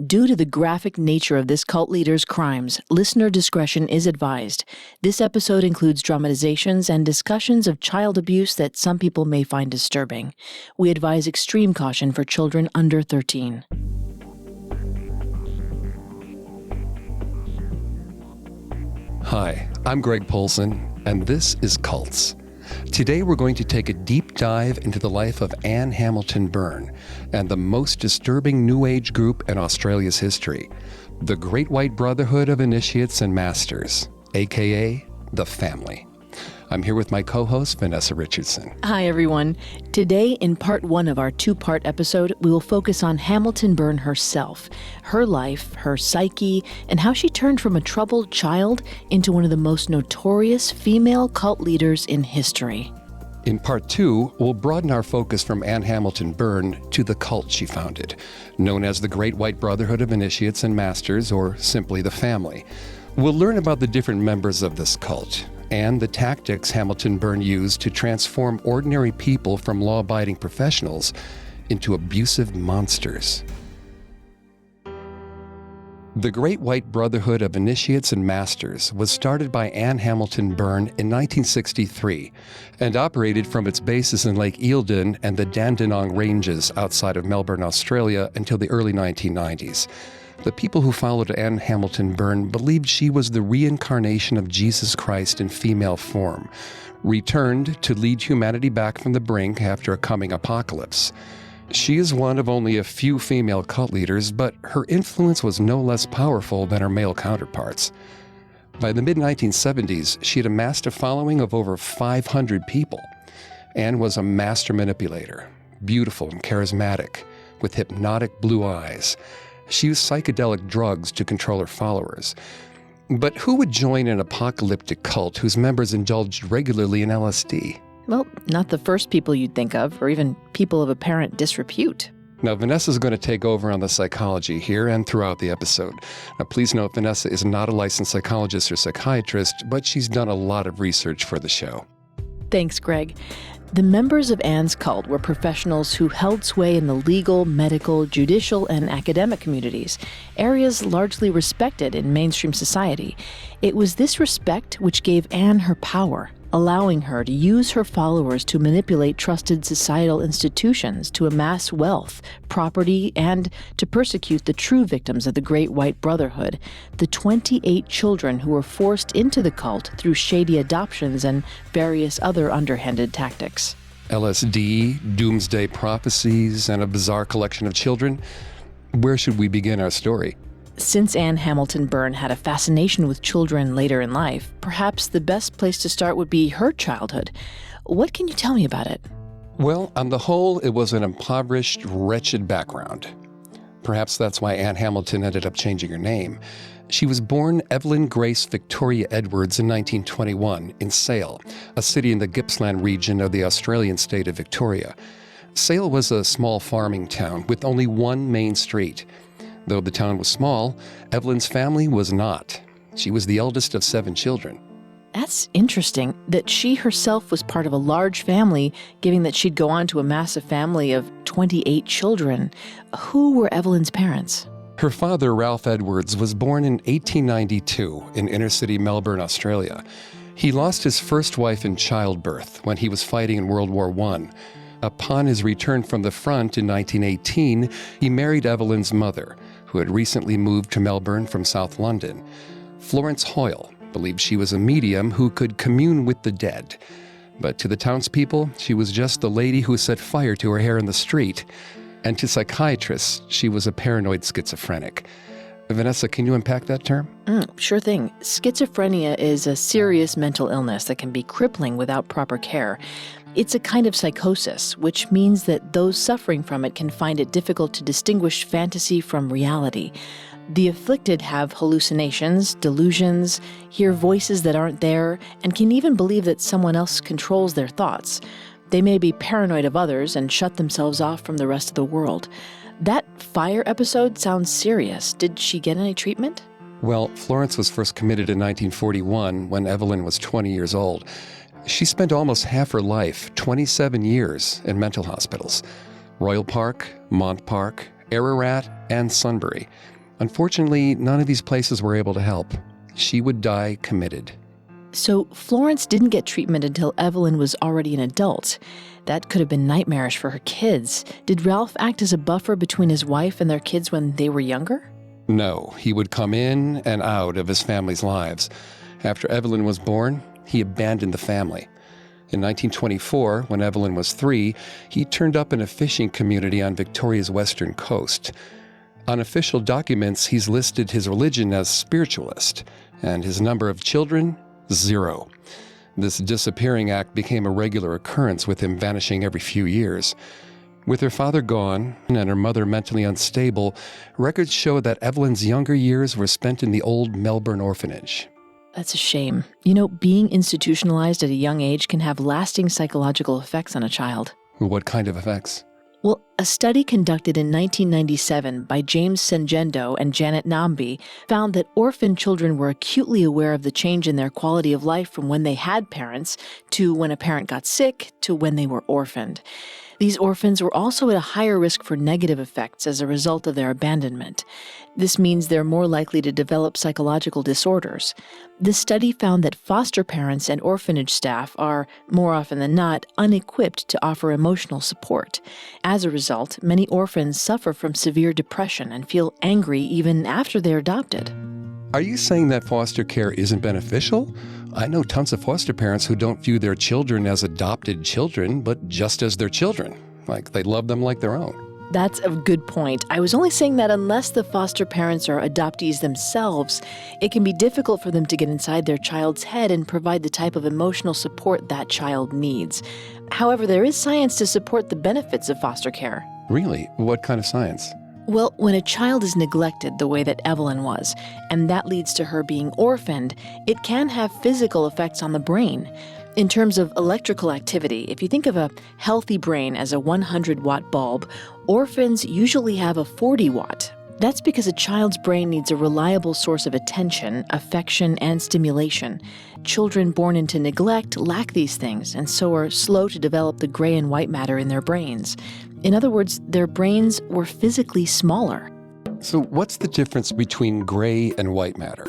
Due to the graphic nature of this cult leader's crimes, listener discretion is advised. This episode includes dramatizations and discussions of child abuse that some people may find disturbing. We advise extreme caution for children under 13. Hi, I'm Greg Polson, and this is Cults. Today we're going to take a deep dive into the life of Anne-Hamilton Byrne and the most disturbing New Age group in Australia's history, the Great White Brotherhood of Initiates and Masters, aka the Family. I'm here with my co-host, Vanessa Richardson. Hi, everyone. Today, in part one of our two-part episode, we will focus on Hamilton Byrne herself, her life, her psyche, and how she turned from a troubled child into one of the most notorious female cult leaders in history. In part two, we'll broaden our focus from Anne-Hamilton Byrne to the cult she founded, known as the Great White Brotherhood of Initiates and Masters, or simply the Family. We'll learn about the different members of this cult and the tactics Hamilton Byrne used to transform ordinary people from law-abiding professionals into abusive monsters. The Great White Brotherhood of Initiates and Masters was started by Anne-Hamilton Byrne in 1963 and operated from its bases in Lake Eildon and the Dandenong Ranges outside of Melbourne, Australia until the early 1990s. The people who followed Anne-Hamilton Byrne believed she was the reincarnation of Jesus Christ in female form, returned to lead humanity back from the brink after a coming apocalypse. She is one of only a few female cult leaders, but her influence was no less powerful than her male counterparts. By the mid-1970s, she had amassed a following of over 500 people. Anne was a master manipulator, beautiful and charismatic, with hypnotic blue eyes. She used psychedelic drugs to control her followers. But who would join an apocalyptic cult whose members indulged regularly in LSD? Well, not the first people you'd think of, or even people of apparent disrepute. Now, Vanessa's going to take over on the psychology here and throughout the episode. Now, please note, Vanessa is not a licensed psychologist or psychiatrist, but she's done a lot of research for the show. Thanks, Greg. The members of Anne's cult were professionals who held sway in the legal, medical, judicial, and academic communities, areas largely respected in mainstream society. It was this respect which gave Anne her power, allowing her to use her followers to manipulate trusted societal institutions, to amass wealth, property, and to persecute the true victims of the Great White Brotherhood, the 28 children who were forced into the cult through shady adoptions and various other underhanded tactics. LSD, doomsday prophecies, and a bizarre collection of children. Where should we begin our story? Since Anne-Hamilton Byrne had a fascination with children later in life, perhaps the best place to start would be her childhood. What can you tell me about it? Well, on the whole, it was an impoverished, wretched background. Perhaps that's why Anne Hamilton ended up changing her name. She was born Evelyn Grace Victoria Edwards in 1921 in Sale, a city in the Gippsland region of the Australian state of Victoria. Sale was a small farming town with only one main street. Though the town was small, Evelyn's family was not. She was the eldest of 7 children. That's interesting that she herself was part of a large family, given that she'd go on to amass a family of 28 children. Who were Evelyn's parents? Her father, Ralph Edwards, was born in 1892 in inner-city Melbourne, Australia. He lost his first wife in childbirth when he was fighting in World War I. Upon his return from the front in 1918, he married Evelyn's mother, who had recently moved to Melbourne from South London. Florence Hoyle believed she was a medium who could commune with the dead. But to the townspeople, she was just the lady who set fire to her hair in the street. And to psychiatrists, she was a paranoid schizophrenic. Vanessa, can you unpack that term? Sure thing. Schizophrenia is a serious mental illness that can be crippling without proper care. It's a kind of psychosis, which means that those suffering from it can find it difficult to distinguish fantasy from reality. The afflicted have hallucinations, delusions, hear voices that aren't there, and can even believe that someone else controls their thoughts. They may be paranoid of others and shut themselves off from the rest of the world. That fire episode sounds serious. Did she get any treatment? Well, Florence was first committed in 1941 when Evelyn was 20 years old. She spent almost half her life, 27 years, in mental hospitals. Royal Park, Mont Park, Ararat, and Sunbury. Unfortunately, none of these places were able to help. She would die committed. So Florence didn't get treatment until Evelyn was already an adult. That could have been nightmarish for her kids. Did Ralph act as a buffer between his wife and their kids when they were younger? No, he would come in and out of his family's lives. After Evelyn was born, he abandoned the family. In 1924, when Evelyn was 3, he turned up in a fishing community on Victoria's western coast. On official documents, he's listed his religion as spiritualist, and his number of children, 0. This disappearing act became a regular occurrence, with him vanishing every few years. With her father gone and her mother mentally unstable, records show that Evelyn's younger years were spent in the old Melbourne orphanage. That's a shame. You know, being institutionalized at a young age can have lasting psychological effects on a child. What kind of effects? Well, a study conducted in 1997 by James Sengendo and Janet Nambi found that orphan children were acutely aware of the change in their quality of life from when they had parents to when a parent got sick to when they were orphaned. These orphans were also at a higher risk for negative effects as a result of their abandonment. This means they're more likely to develop psychological disorders. This study found that foster parents and orphanage staff are, more often than not, unequipped to offer emotional support. As a result, many orphans suffer from severe depression and feel angry even after they're adopted. Are you saying that foster care isn't beneficial? I know tons of foster parents who don't view their children as adopted children, but just as their children. Like they love them like their own. That's a good point. I was only saying that unless the foster parents are adoptees themselves, it can be difficult for them to get inside their child's head and provide the type of emotional support that child needs. However, there is science to support the benefits of foster care. Really? What kind of science? Well, when a child is neglected the way that Evelyn was, and that leads to her being orphaned, it can have physical effects on the brain. In terms of electrical activity, if you think of a healthy brain as a 100-watt bulb, orphans usually have a 40-watt. That's because a child's brain needs a reliable source of attention, affection, and stimulation. Children born into neglect lack these things, and so are slow to develop the gray and white matter in their brains. In other words, their brains were physically smaller. So what's the difference between gray and white matter?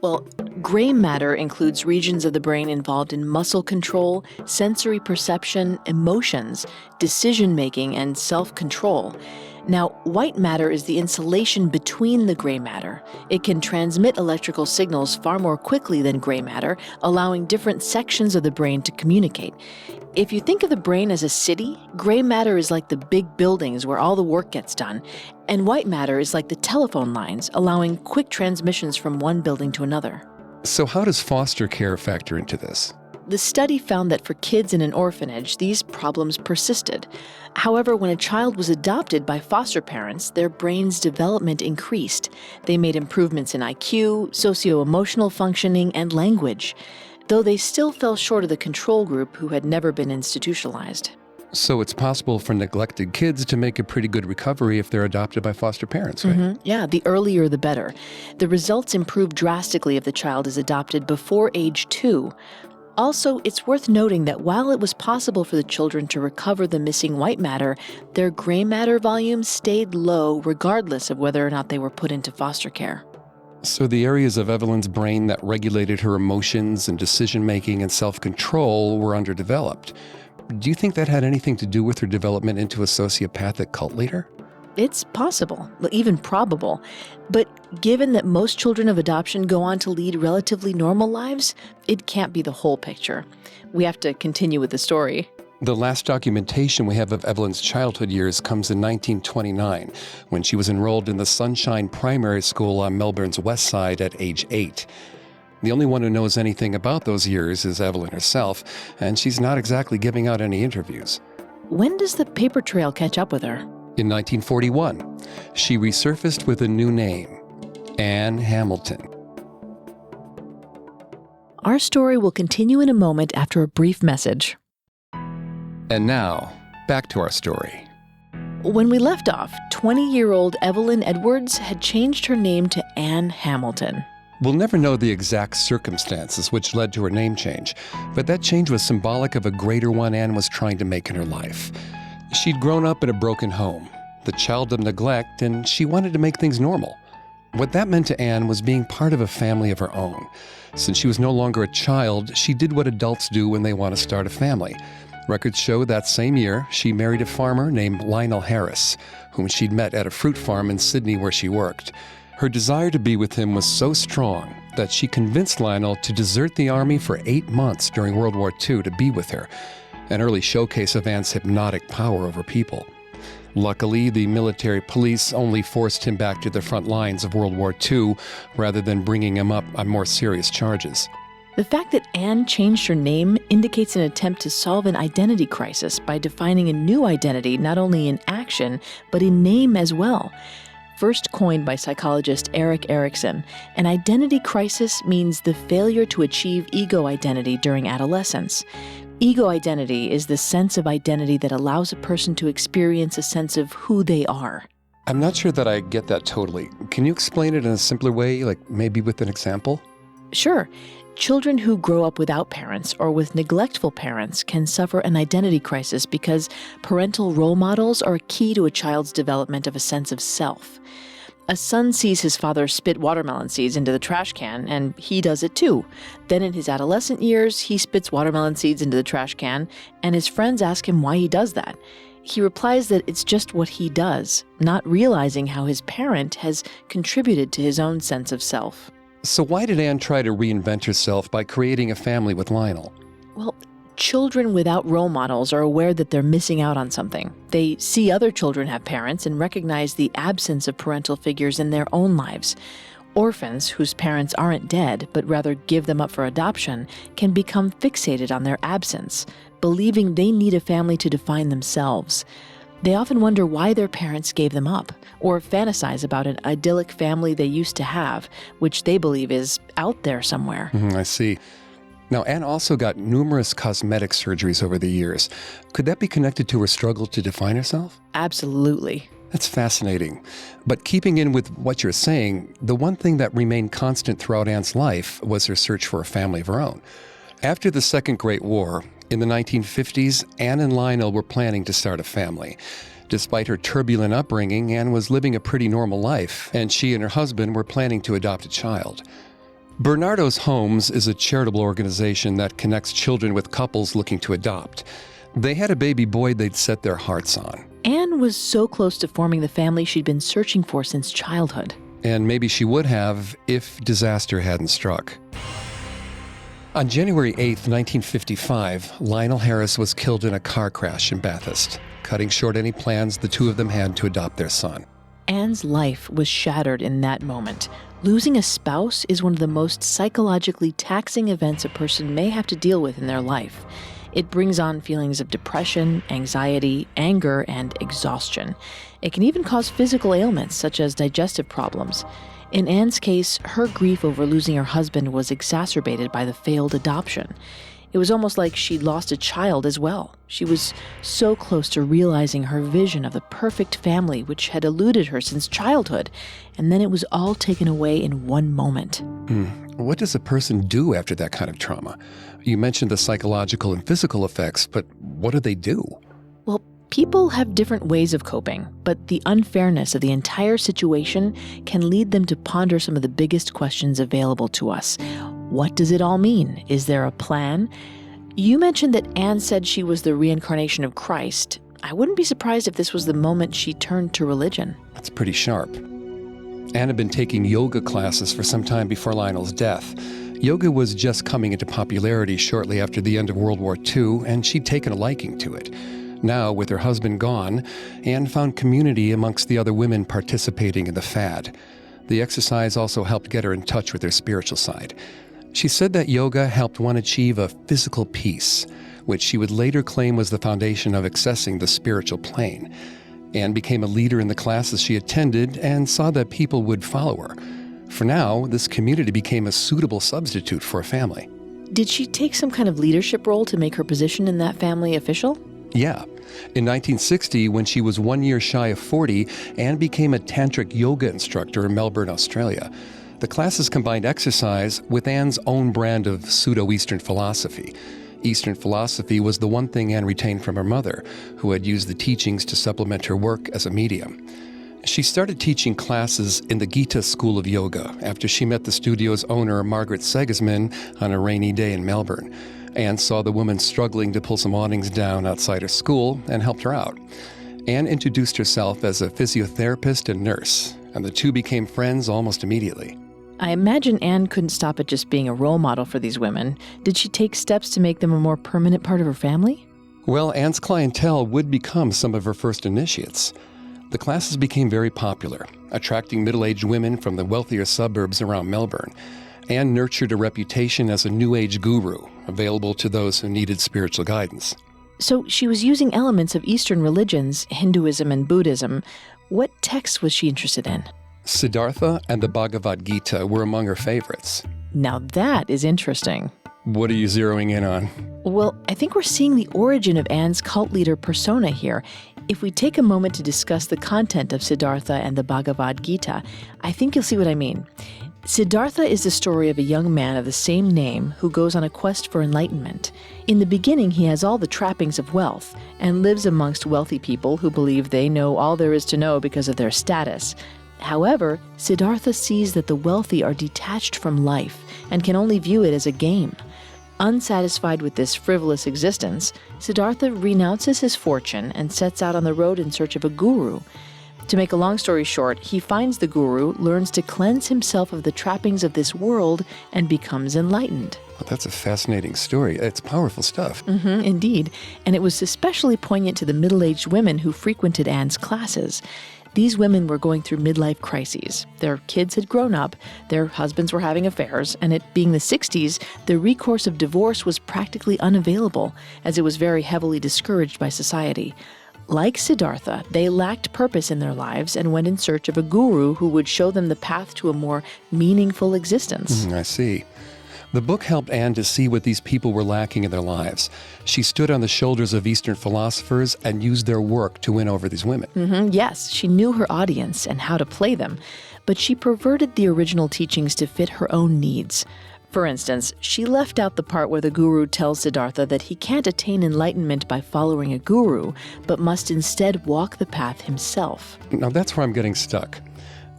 Well, gray matter includes regions of the brain involved in muscle control, sensory perception, emotions, decision-making, and self-control. Now, white matter is the insulation between the gray matter. It can transmit electrical signals far more quickly than gray matter, allowing different sections of the brain to communicate. If you think of the brain as a city, gray matter is like the big buildings where all the work gets done, and white matter is like the telephone lines, allowing quick transmissions from one building to another. So how does foster care factor into this? The study found that for kids in an orphanage, these problems persisted. However, when a child was adopted by foster parents, their brain's development increased. They made improvements in IQ, socio-emotional functioning, and language, though they still fell short of the control group who had never been institutionalized. So it's possible for neglected kids to make a pretty good recovery if they're adopted by foster parents, right? Yeah, the earlier the better. The results improve drastically if the child is adopted before age 2. Also, it's worth noting that while it was possible for the children to recover the missing white matter, their gray matter volumes stayed low regardless of whether or not they were put into foster care. So the areas of Evelyn's brain that regulated her emotions and decision-making and self-control were underdeveloped. Do you think that had anything to do with her development into a sociopathic cult leader? It's possible, even probable. But given that most children of adoption go on to lead relatively normal lives, it can't be the whole picture. We have to continue with the story. The last documentation we have of Evelyn's childhood years comes in 1929, when she was enrolled in the Sunshine Primary School on Melbourne's west side at age 8. The only one who knows anything about those years is Evelyn herself, and she's not exactly giving out any interviews. When does the paper trail catch up with her? In 1941, she resurfaced with a new name, Anne-Hamilton. Our story will continue in a moment after a brief message. And now, back to our story. When we left off, 20-year-old Evelyn Edwards had changed her name to Anne-Hamilton. We'll never know the exact circumstances which led to her name change, but that change was symbolic of a greater one Anne was trying to make in her life. She'd grown up in a broken home. the child of neglect, and she wanted to make things normal. What that meant to Anne was being part of a family of her own. Since she was no longer a child, she did what adults do when they want to start a family. Records show that same year, she married a farmer named Lionel Harris, whom she'd met at a fruit farm in Sydney where she worked. Her desire to be with him was so strong that she convinced Lionel to desert the army for 8 months during World War II to be with her, an early showcase of Anne's hypnotic power over people. Luckily, the military police only forced him back to the front lines of World War II rather than bringing him up on more serious charges. The fact that Anne changed her name indicates an attempt to solve an identity crisis by defining a new identity not only in action, but in name as well. First coined by psychologist Erik Erikson, an identity crisis means the failure to achieve ego identity during adolescence. Ego identity is the sense of identity that allows a person to experience a sense of who they are. I'm not sure that I get that totally. Can you explain it in a simpler way, like maybe with an example? Sure. Children who grow up without parents or with neglectful parents can suffer an identity crisis because parental role models are key to a child's development of a sense of self. A son sees his father spit watermelon seeds into the trash can, and he does it too. Then in his adolescent years, he spits watermelon seeds into the trash can, and his friends ask him why he does that. He replies that it's just what he does, not realizing how his parent has contributed to his own sense of self. So why did Anne try to reinvent herself by creating a family with Lionel? Well, children without role models are aware that they're missing out on something. They see other children have parents and recognize the absence of parental figures in their own lives. Orphans, whose parents aren't dead, but rather give them up for adoption, can become fixated on their absence, believing they need a family to define themselves. They often wonder why their parents gave them up, or fantasize about an idyllic family they used to have, which they believe is out there somewhere. I see. Now, Anne also got numerous cosmetic surgeries over the years. Could that be connected to her struggle to define herself? Absolutely. That's fascinating. But keeping in with what you're saying, the one thing that remained constant throughout Anne's life was her search for a family of her own. After the Second Great War, in the 1950s, Anne and Lionel were planning to start a family. Despite her turbulent upbringing, Anne was living a pretty normal life, and she and her husband were planning to adopt a child. Bernardo's Homes is a charitable organization that connects children with couples looking to adopt. They had a baby boy they'd set their hearts on. Anne was so close to forming the family she'd been searching for since childhood. And maybe she would have if disaster hadn't struck. On January 8, 1955, Lionel Harris was killed in a car crash in Bathurst, cutting short any plans the two of them had to adopt their son. Anne's life was shattered in that moment. Losing a spouse is one of the most psychologically taxing events a person may have to deal with in their life. It brings on feelings of depression, anxiety, anger, and exhaustion. It can even cause physical ailments such as digestive problems. In Anne's case, her grief over losing her husband was exacerbated by the failed adoption. It was almost like she'd lost a child as well. She was so close to realizing her vision of the perfect family which had eluded her since childhood, and then it was all taken away in one moment. What does a person do after that kind of trauma? You mentioned the psychological and physical effects, but what do they do? Well, people have different ways of coping, but the unfairness of the entire situation can lead them to ponder some of the biggest questions available to us. What does it all mean? Is there a plan? You mentioned that Anne said she was the reincarnation of Christ. I wouldn't be surprised if this was the moment she turned to religion. That's pretty sharp. Anne had been taking yoga classes for some time before Lionel's death. Yoga was just coming into popularity shortly after the end of World War II, and she'd taken a liking to it. Now, with her husband gone, Anne found community amongst the other women participating in the fad. The exercise also helped get her in touch with her spiritual side. She said that yoga helped one achieve a physical peace, which she would later claim was the foundation of accessing the spiritual plane. Anne became a leader in the classes she attended and saw that people would follow her. For now, this community became a suitable substitute for a family. Did she take some kind of leadership role to make her position in that family official? Yeah. In 1960, when she was 1 year shy of 40, Anne became a tantric yoga instructor in Melbourne, Australia. The classes combined exercise with Anne's own brand of pseudo-Eastern philosophy. Eastern philosophy was the one thing Anne retained from her mother, who had used the teachings to supplement her work as a medium. She started teaching classes in the Gita School of Yoga after she met the studio's owner, Margaret Segisman, on a rainy day in Melbourne. Anne saw the woman struggling to pull some awnings down outside her school and helped her out. Anne introduced herself as a physiotherapist and nurse, and the two became friends almost immediately. I imagine Anne couldn't stop at just being a role model for these women. Did she take steps to make them a more permanent part of her family? Well, Anne's clientele would become some of her first initiates. The classes became very popular, attracting middle-aged women from the wealthier suburbs around Melbourne. Anne nurtured a reputation as a New Age guru, available to those who needed spiritual guidance. So she was using elements of Eastern religions, Hinduism and Buddhism. What texts was she interested in? Siddhartha and the Bhagavad Gita were among her favorites. Now that is interesting. What are you zeroing in on? Well, I think we're seeing the origin of Anne's cult leader persona here. If we take a moment to discuss the content of Siddhartha and the Bhagavad Gita, I think you'll see what I mean. Siddhartha is the story of a young man of the same name who goes on a quest for enlightenment. In the beginning, he has all the trappings of wealth and lives amongst wealthy people who believe they know all there is to know because of their status. However, Siddhartha sees that the wealthy are detached from life and can only view it as a game. Unsatisfied with this frivolous existence, Siddhartha renounces his fortune and sets out on the road in search of a guru. To make a long story short, he finds the guru, learns to cleanse himself of the trappings of this world, and becomes enlightened. Well, that's a fascinating story. It's powerful stuff. Indeed. And it was especially poignant to the middle-aged women who frequented Anne's classes. These women were going through midlife crises. Their kids had grown up, their husbands were having affairs, and it being the 60s, the recourse of divorce was practically unavailable, as it was very heavily discouraged by society. Like Siddhartha, they lacked purpose in their lives and went in search of a guru who would show them the path to a more meaningful existence. I see. The book helped Anne to see what these people were lacking in their lives. She stood on the shoulders of Eastern philosophers and used their work to win over these women. Yes, she knew her audience and how to play them, but she perverted the original teachings to fit her own needs. For instance, she left out the part where the guru tells Siddhartha that he can't attain enlightenment by following a guru, but must instead walk the path himself. Now that's where I'm getting stuck.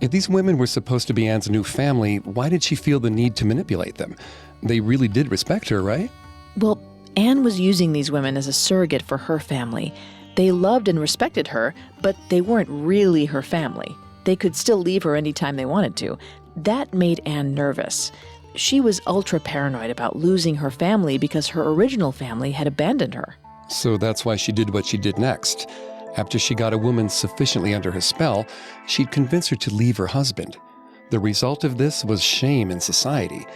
If these women were supposed to be Anne's new family, why did she feel the need to manipulate them? They really did respect her, right? Well, Anne was using these women as a surrogate for her family. They loved and respected her, but they weren't really her family. They could still leave her anytime they wanted to. That made Anne nervous. She was ultra paranoid about losing her family because her original family had abandoned her. So that's why she did what she did next. After she got a woman sufficiently under her spell, she'd convince her to leave her husband. The result of this was shame in society.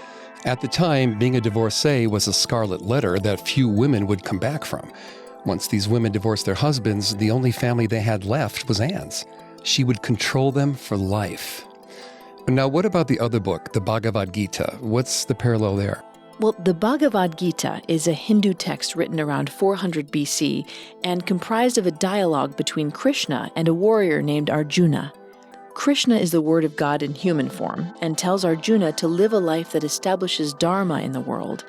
At the time, being a divorcee was a scarlet letter that few women would come back from. Once these women divorced their husbands, the only family they had left was Anne's. She would control them for life. Now, what about the other book, the Bhagavad Gita? What's the parallel there? Well, the Bhagavad Gita is a Hindu text written around 400 BC and comprised of a dialogue between Krishna and a warrior named Arjuna. Krishna is the word of God in human form and tells Arjuna to live a life that establishes dharma in the world.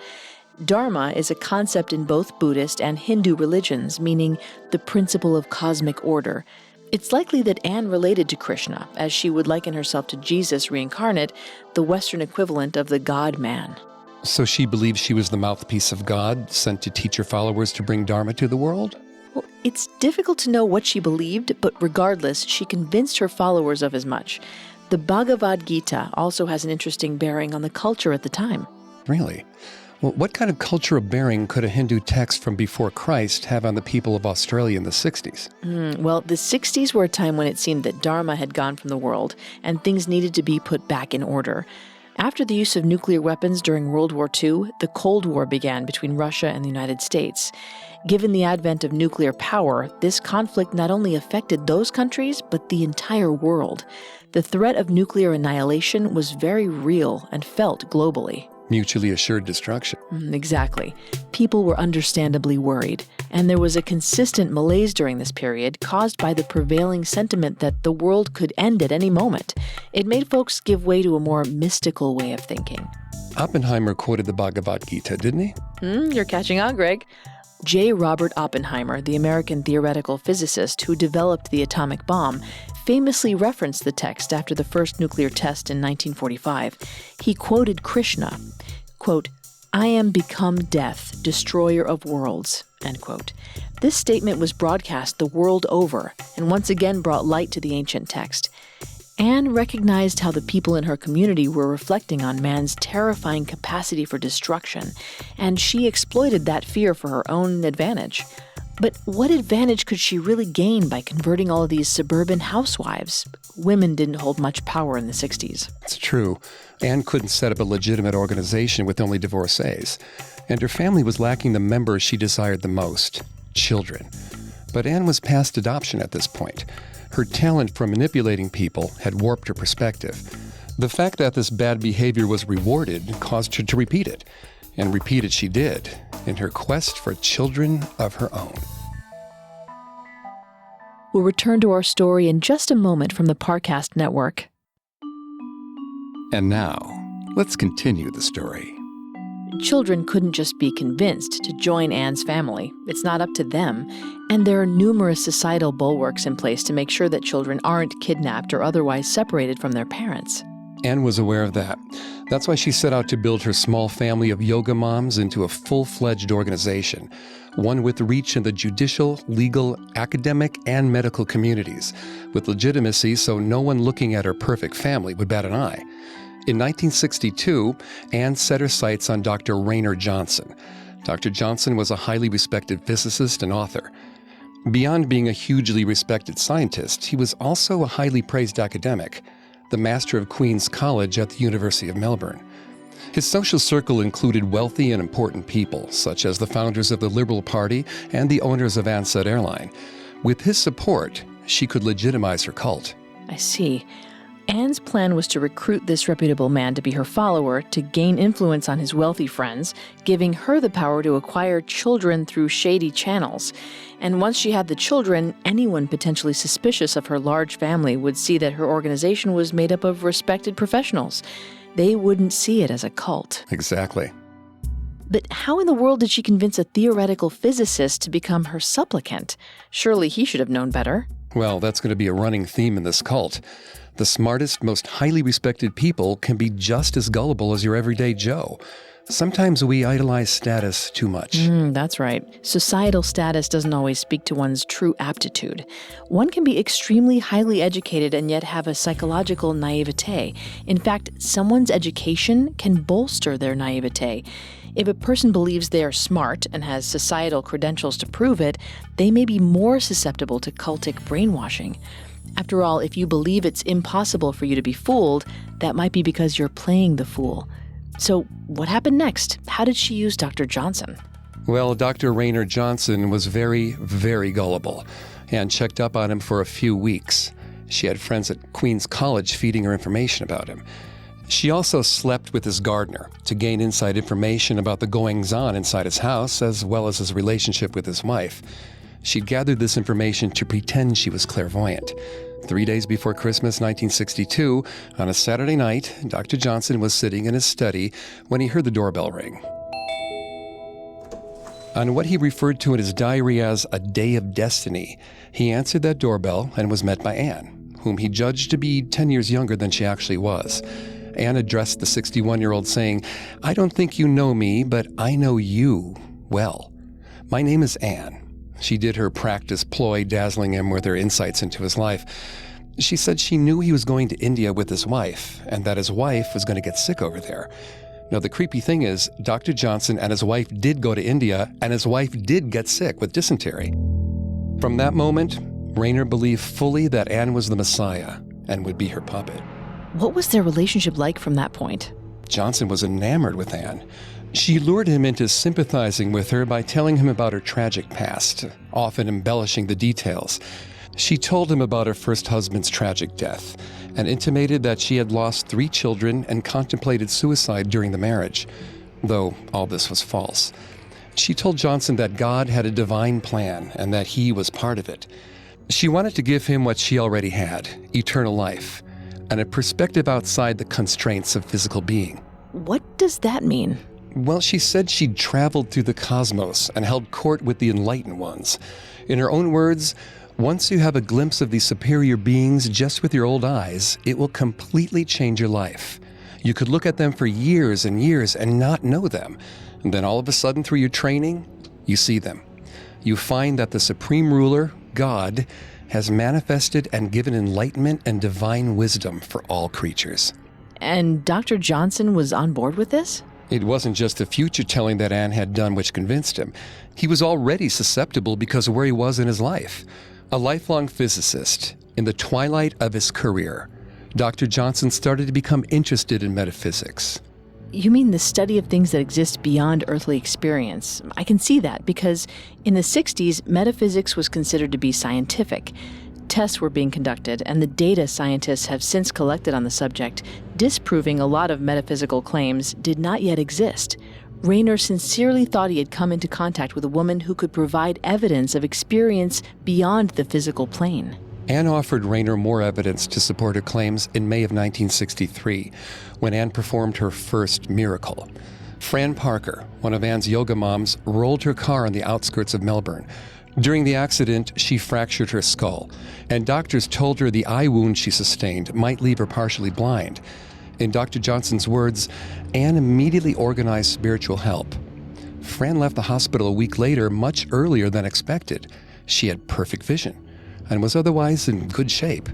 Dharma is a concept in both Buddhist and Hindu religions, meaning the principle of cosmic order. It's likely that Anne related to Krishna, as she would liken herself to Jesus reincarnate, the Western equivalent of the God-man. So she believed she was the mouthpiece of God, sent to teach her followers to bring Dharma to the world? Well, it's difficult to know what she believed, but regardless, she convinced her followers of as much. The Bhagavad Gita also has an interesting bearing on the culture at the time. Really? Well, what kind of cultural bearing could a Hindu text from before Christ have on the people of Australia in the 60s? Well, the 60s were a time when it seemed that Dharma had gone from the world, and things needed to be put back in order. After the use of nuclear weapons during World War II, the Cold War began between Russia and the United States. Given the advent of nuclear power, this conflict not only affected those countries, but the entire world. The threat of nuclear annihilation was very real and felt globally. Mutually assured destruction. Exactly. People were understandably worried, and there was a consistent malaise during this period caused by the prevailing sentiment that the world could end at any moment. It made folks give way to a more mystical way of thinking. Oppenheimer quoted the Bhagavad Gita, didn't he? You're catching on, Greg. J. Robert Oppenheimer, the American theoretical physicist who developed the atomic bomb, famously referenced the text after the first nuclear test in 1945. He quoted Krishna, quote, "I am become death, destroyer of worlds," end quote. This statement was broadcast the world over and once again brought light to the ancient text. Anne recognized how the people in her community were reflecting on man's terrifying capacity for destruction, and she exploited that fear for her own advantage. But what advantage could she really gain by converting all of these suburban housewives? Women didn't hold much power in the 60s. It's true. Anne couldn't set up a legitimate organization with only divorcees, and her family was lacking the members she desired the most, children. But Anne was past adoption at this point. Her talent for manipulating people had warped her perspective. The fact that this bad behavior was rewarded caused her to repeat it, and repeat it she did, in her quest for children of her own. We'll return to our story in just a moment from the Parcast Network. And now, let's continue the story. Children couldn't just be convinced to join Anne's family. It's not up to them. And there are numerous societal bulwarks in place to make sure that children aren't kidnapped or otherwise separated from their parents. Anne was aware of that. That's why she set out to build her small family of yoga moms into a full-fledged organization, one with reach in the judicial, legal, academic, and medical communities, with legitimacy so no one looking at her perfect family would bat an eye. In 1962, Anne set her sights on Dr. Raynor Johnson. Dr. Johnson was a highly respected physicist and author. Beyond being a hugely respected scientist, he was also a highly praised academic, the master of Queen's College at the University of Melbourne. His social circle included wealthy and important people, such as the founders of the Liberal Party and the owners of Ansett Airline. With his support, she could legitimize her cult. I see. Anne's plan was to recruit this reputable man to be her follower, to gain influence on his wealthy friends, giving her the power to acquire children through shady channels. And once she had the children, anyone potentially suspicious of her large family would see that her organization was made up of respected professionals. They wouldn't see it as a cult. Exactly. But how in the world did she convince a theoretical physicist to become her supplicant? Surely he should have known better. Well, that's going to be a running theme in this cult. The smartest, most highly respected people can be just as gullible as your everyday Joe. Sometimes we idolize status too much. That's right. Societal status doesn't always speak to one's true aptitude. One can be extremely highly educated and yet have a psychological naivete. In fact, someone's education can bolster their naivete. If a person believes they are smart and has societal credentials to prove it, they may be more susceptible to cultic brainwashing. After all, if you believe it's impossible for you to be fooled, that might be because you're playing the fool. So what happened next? How did she use Dr. Johnson? Well, Dr. Raynor Johnson was very, very gullible and checked up on him for a few weeks. She had friends at Queen's College feeding her information about him. She also slept with his gardener to gain inside information about the goings-on inside his house, as well as his relationship with his wife. She gathered this information to pretend she was clairvoyant. 3 days before Christmas 1962, on a Saturday night, Dr. Johnson was sitting in his study when he heard the doorbell ring. On what he referred to in his diary as a day of destiny, he answered that doorbell and was met by Anne, whom he judged to be 10 years younger than she actually was. Anne addressed the 61-year-old saying, "I don't think you know me, but I know you well. My name is Anne." She did her practice ploy, dazzling him with her insights into his life. She said she knew he was going to India with his wife, and that his wife was going to get sick over there. Now, the creepy thing is, Dr. Johnson and his wife did go to India, and his wife did get sick with dysentery. From that moment, Raynor believed fully that Anne was the Messiah and would be her puppet. What was their relationship like from that point? Johnson was enamored with Anne. She lured him into sympathizing with her by telling him about her tragic past, often embellishing the details. She told him about her first husband's tragic death and intimated that she had lost 3 children and contemplated suicide during the marriage, though all this was false. She told Johnson that God had a divine plan and that he was part of it. She wanted to give him what she already had, eternal life, and a perspective outside the constraints of physical being. What does that mean? Well, she said she'd traveled through the cosmos and held court with the enlightened ones. In her own words, once you have a glimpse of these superior beings just with your old eyes, it will completely change your life. You could look at them for years and years and not know them. And then all of a sudden, through your training, you see them. You find that the supreme ruler, God, has manifested and given enlightenment and divine wisdom for all creatures. And Dr. Johnson was on board with this? It wasn't just the future telling that Anne had done which convinced him. He was already susceptible because of where he was in his life. A lifelong physicist, in the twilight of his career, Dr. Johnson started to become interested in metaphysics. You mean the study of things that exist beyond earthly experience? I can see that because in the 60s, metaphysics was considered to be scientific. Tests were being conducted, and the data scientists have since collected on the subject, disproving a lot of metaphysical claims, did not yet exist. Rayner sincerely thought he had come into contact with a woman who could provide evidence of experience beyond the physical plane. Anne offered Rayner more evidence to support her claims in May of 1963, when Anne performed her first miracle. Fran Parker, one of Anne's yoga moms, rolled her car on the outskirts of Melbourne. During the accident, she fractured her skull, and doctors told her the eye wound she sustained might leave her partially blind. In Dr. Johnson's words, Anne immediately organized spiritual help. Fran left the hospital a week later, much earlier than expected. She had perfect vision and was otherwise in good shape.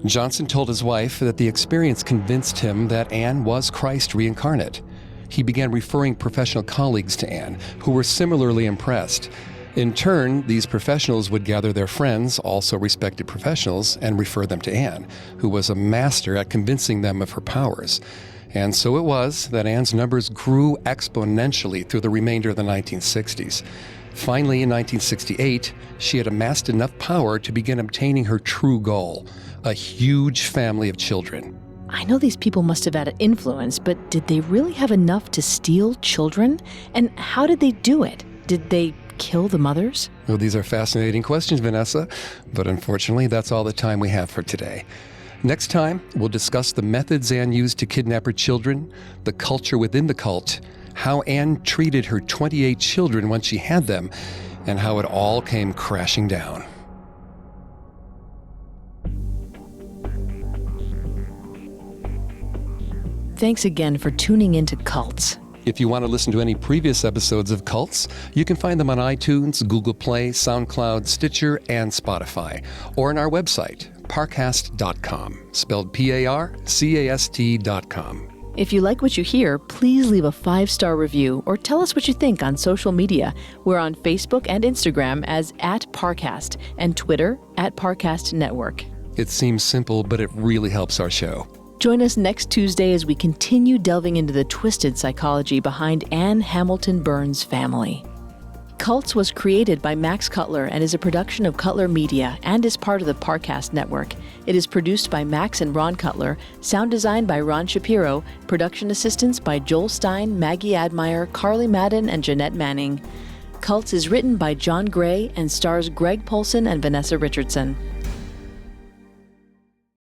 Johnson told his wife that the experience convinced him that Anne was Christ reincarnate. He began referring professional colleagues to Anne, who were similarly impressed. In turn, these professionals would gather their friends, also respected professionals, and refer them to Anne, who was a master at convincing them of her powers. And so it was that Anne's numbers grew exponentially through the remainder of the 1960s. Finally, in 1968, she had amassed enough power to begin obtaining her true goal, a huge family of children. I know these people must have had influence, but did they really have enough to steal children? And how did they do it? Did they kill the mothers? Well, these are fascinating questions, Vanessa, but unfortunately, that's all the time we have for today. Next time, we'll discuss the methods Anne used to kidnap her children, the culture within the cult, how Anne treated her 28 children once she had them, and how it all came crashing down. Thanks again for tuning into Cults. If you want to listen to any previous episodes of Cults, you can find them on iTunes, Google Play, SoundCloud, Stitcher, and Spotify, or on our website, parcast.com, spelled Parcast.com. If you like what you hear, please leave a 5-star review or tell us what you think on social media. We're on Facebook and Instagram as @Parcast and Twitter @Parcast Network. It seems simple, but it really helps our show. Join us next Tuesday as we continue delving into the twisted psychology behind Anne-Hamilton Byrne's family. Cults was created by Max Cutler and is a production of Cutler Media and is part of the Parcast Network. It is produced by Max and Ron Cutler, sound design by Ron Shapiro, production assistance by Joel Stein, Maggie Admire, Carly Madden, and Jeanette Manning. Cults is written by John Gray and stars Greg Polson and Vanessa Richardson.